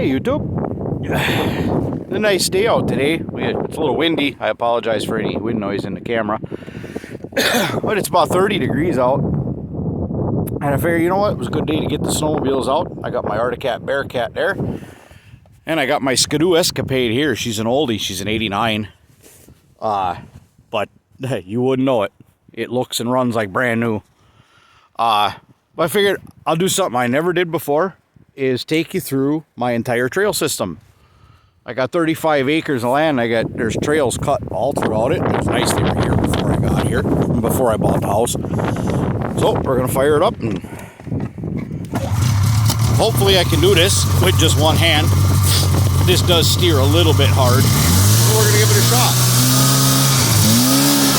Hey YouTube. A nice day out today. It's a little windy. I apologize for any wind noise in the camera. But it's about 30 degrees out. And I figured, you know what? It was a good day to get the snowmobiles out. I got my Arctic Bearcat there. And I got my SkiDoo Escapade here. She's an oldie. She's an 89. But you wouldn't know it. It looks and runs like brand new. But I figured I'll do something I never did before, is take you through my entire trail system. I got 35 acres of land. There's trails cut all throughout it. It was nice they were here before I got here, before I bought the house. So we're gonna fire it up, and hopefully I can do this with just one hand. This does steer a little bit hard, so we're gonna give it a shot.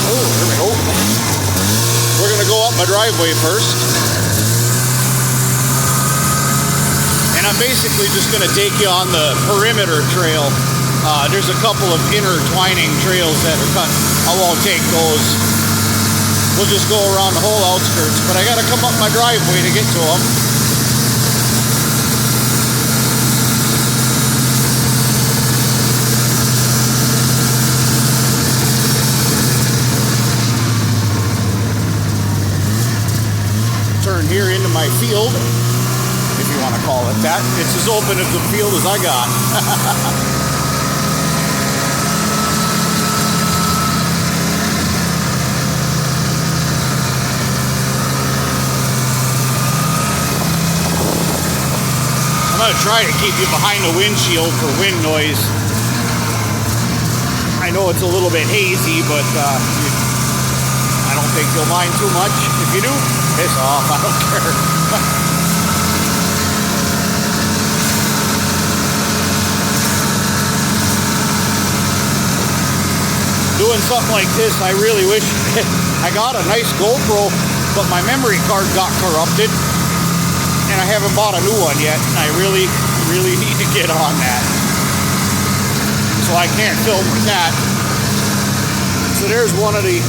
Oh, there we go. We're gonna go up my driveway first. And I'm basically just going to take you on the perimeter trail. There's a couple of intertwining trails that are cut. I won't take those. We'll just go around the whole outskirts. But I got to come up my driveway to get to them. Turn here into my field, if you want to call it that. It's as open as the field as I got. I'm going to try to keep you behind the windshield for wind noise. I know it's a little bit hazy, but I don't think you'll mind too much. If you do, piss off. I don't care. Doing something like this, I really wish I got a nice GoPro, but my memory card got corrupted and I haven't bought a new one yet, and I really need to get on that, so I can't film with that. So there's one of the,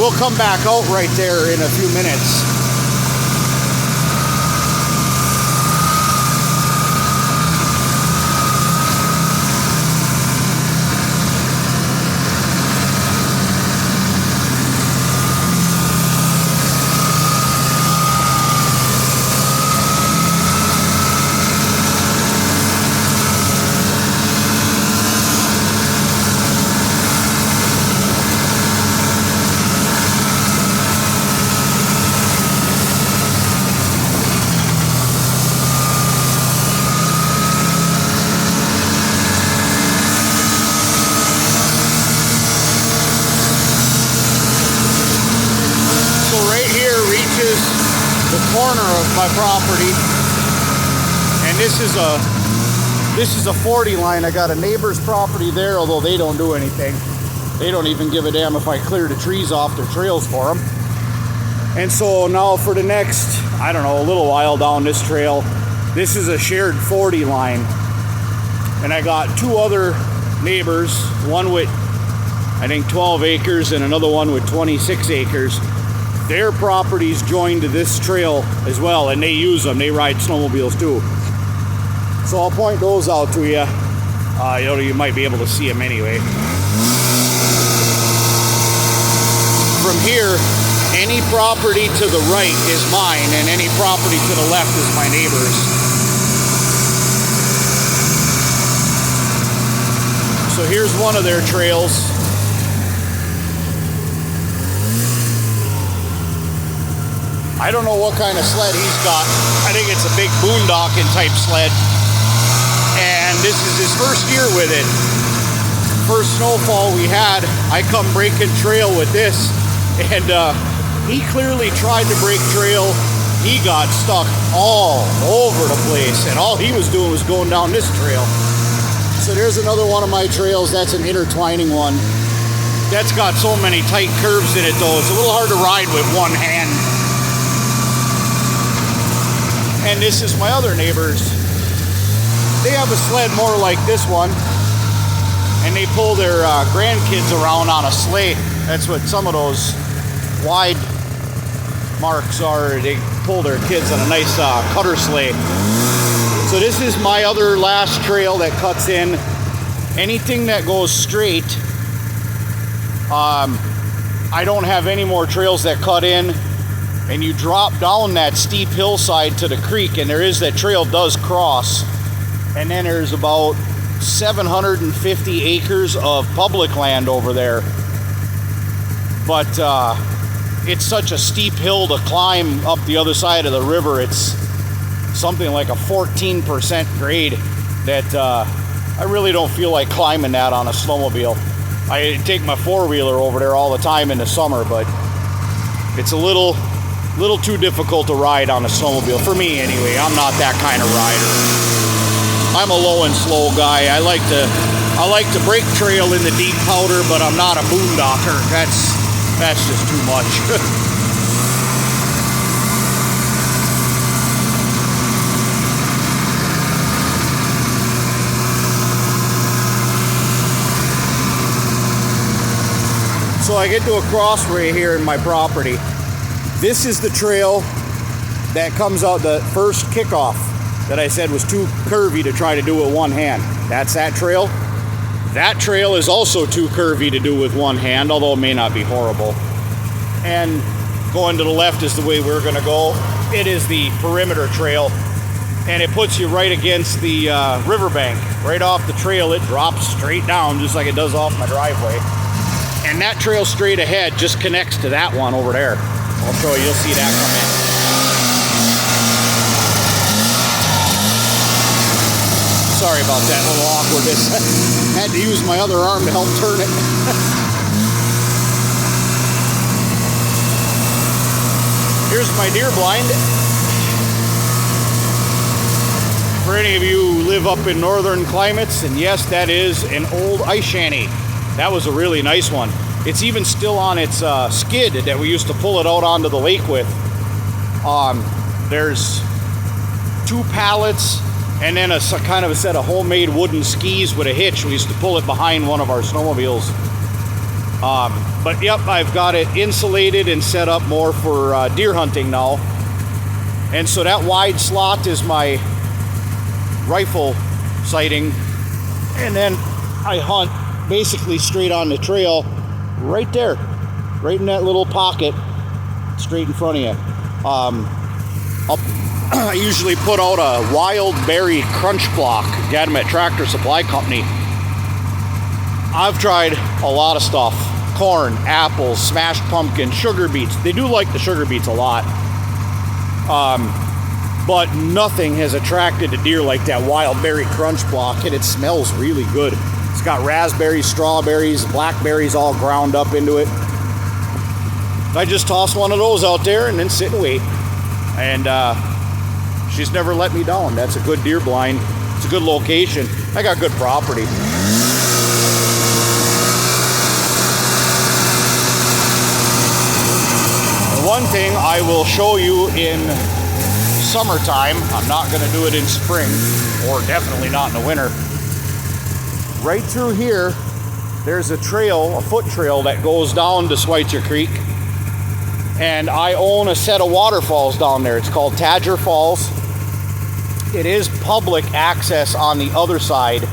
we'll come back out right there in a few minutes. The corner of my property, and this is a 40 line. I got a neighbor's property there, although they don't do anything. They don't even give a damn if I clear the trees off their trails for them. And so now for the next, I don't know, a little while down this trail, this is a shared 40 line, and I got two other neighbors, one with I think 12 acres and another one with 26 acres. Their properties join to this trail as well, and they use them. They ride snowmobiles too. So I'll point those out to you. You might be able to see them anyway. From here, any property to the right is mine, and any property to the left is my neighbor's. So here's one of their trails. I don't know what kind of sled he's got. I think it's a big boondocking type sled. And this is his first year with it. First snowfall we had, I come breaking trail with this. And he clearly tried to break trail. He got stuck all over the place. And all he was doing was going down this trail. So there's another one of my trails. That's an intertwining one. That's got so many tight curves in it though. It's a little hard to ride with one hand. And this is my other neighbors. They have a sled more like this one, and they pull their grandkids around on a sleigh. That's what some of those wide marks are. They pull their kids on a nice cutter sleigh. So this is my other last trail that cuts in. Anything that goes straight, I don't have any more trails that cut in. And you drop down that steep hillside to the creek, and there is that trail does cross. And then there's about 750 acres of public land over there. But it's such a steep hill to climb up the other side of the river. It's something like a 14% grade that I really don't feel like climbing that on a snowmobile. I take my four-wheeler over there all the time in the summer, but it's a little too difficult to ride on a snowmobile for me anyway. I'm not that kind of rider. I'm a low and slow guy. I like to break trail in the deep powder, but I'm not a boondocker. That's just too much. So I get to a crossway here in my property. This is the trail that comes out, the first kickoff that I said was too curvy to try to do with one hand. That's that trail. That trail is also too curvy to do with one hand, although it may not be horrible. And going to the left is the way we're gonna go. It is the perimeter trail, and it puts you right against the riverbank. Right off the trail, it drops straight down just like it does off my driveway. And that trail straight ahead just connects to that one over there. I'll show you, you'll see that come in. Sorry about that little awkwardness. I had to use my other arm to help turn it. Here's my deer blind. For any of you who live up in northern climates, and yes, that is an old ice shanty. That was a really nice one. It's even still on its skid that we used to pull it out onto the lake with. There's 2 pallets and then a kind of a set of homemade wooden skis with a hitch. We used to pull it behind one of our snowmobiles. But yep, I've got it insulated and set up more for deer hunting now. And so that wide slot is my rifle sighting. And then I hunt basically straight on the trail right there, right in that little pocket straight in front of you. I usually put out a wild berry crunch block. Got them at Tractor Supply Company. I've tried a lot of stuff: corn, apples, smashed pumpkin, sugar beets. They do like the sugar beets a lot, but nothing has attracted a deer like that wild berry crunch block, and it smells really good. It's got raspberries, strawberries, blackberries all ground up into it. I just toss one of those out there and then sit and wait. And she's never let me down. That's a good deer blind. It's a good location. I got good property. And one thing I will show you in summertime, I'm not going to do it in spring, or definitely not in the winter. Right through here, there's a trail, a foot trail that goes down to Schweitzer Creek. And I own a set of waterfalls down there. It's called Tadger Falls. It is public access on the other side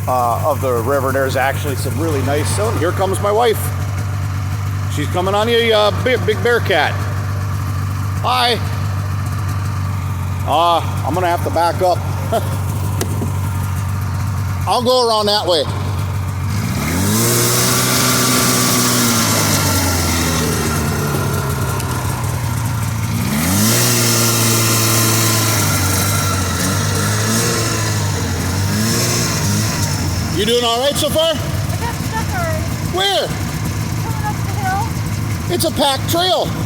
of the river. There's actually some really nice sun. Here comes my wife. She's coming on a big bear cat. Hi. I'm gonna have to back up. I'll go around that way. You doing all right so far? I got stuck already. Where? Coming up the hill. It's a packed trail. I'm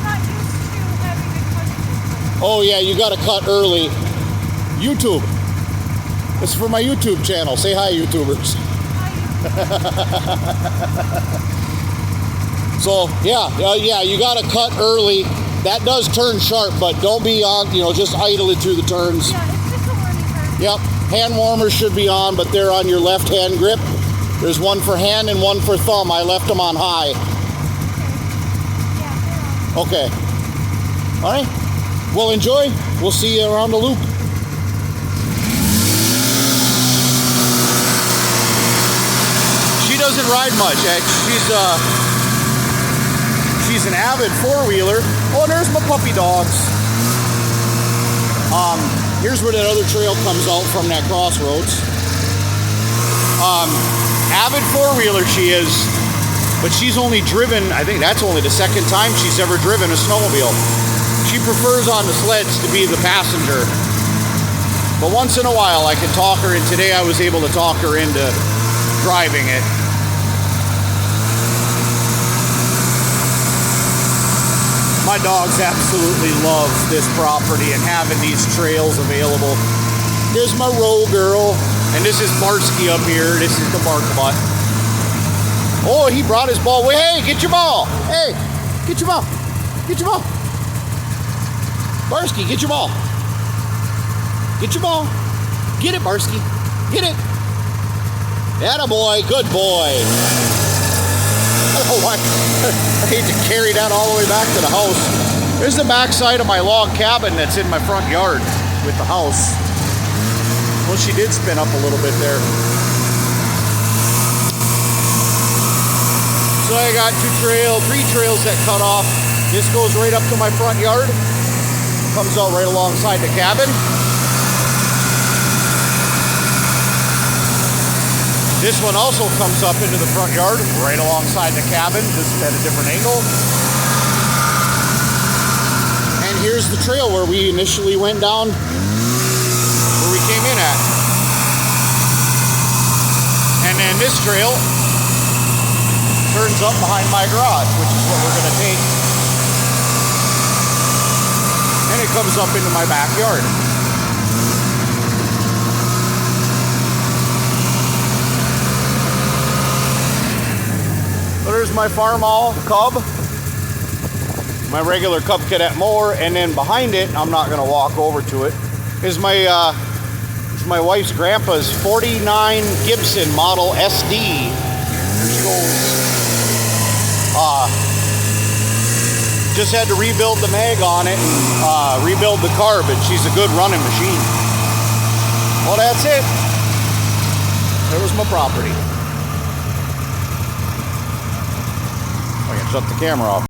not used to having to cut it. Oh yeah, you got to cut early. YouTube. It's for my YouTube channel. Say hi, YouTubers. So yeah, you got to cut early. That does turn sharp, but don't be on. Just idle it through the turns. Yeah, it's just a learning curve. Yep. Hand warmers should be on, but they're on your left hand grip. There's one for hand and one for thumb. I left them on high. Okay. Yeah, they're on. Okay. All right. Well, enjoy. We'll see you around the loop. She doesn't ride much. She's an avid four-wheeler. Oh, there's my puppy dogs. Here's where that other trail comes out from that crossroads. Avid four-wheeler she is, but she's only driven, I think that's only the second time she's ever driven a snowmobile. She prefers on the sleds to be the passenger. But once in a while I can talk her, and today I was able to talk her into driving it. My dogs absolutely love this property and having these trails available. There's my row girl, and this is Barsky up here. This is the bark butt. Oh, he brought his ball. Hey, get your ball. Hey, get your ball. Get your ball. Barsky, get your ball. Get your ball. Get it, Barsky. Get it. Attaboy. Good boy. Oh, I hate to carry that all the way back to the house. There's the back side of my log cabin that's in my front yard with the house. Well, she did spin up a little bit there. So I got three trails that cut off. This goes right up to my front yard. Comes out right alongside the cabin. This one also comes up into the front yard, right alongside the cabin, just at a different angle. And here's the trail where we initially went down, where we came in at. And then this trail turns up behind my garage, which is what we're gonna take. And it comes up into my backyard. So there's my Farmall Cub, my regular Cub Cadet mower, and then behind it, I'm not gonna walk over to it, is my wife's grandpa's 49 Gibson Model SD. There she goes. Just had to rebuild the mag on it and rebuild the carb, and she's a good running machine. Well, that's it. There was my property. I can shut the camera off.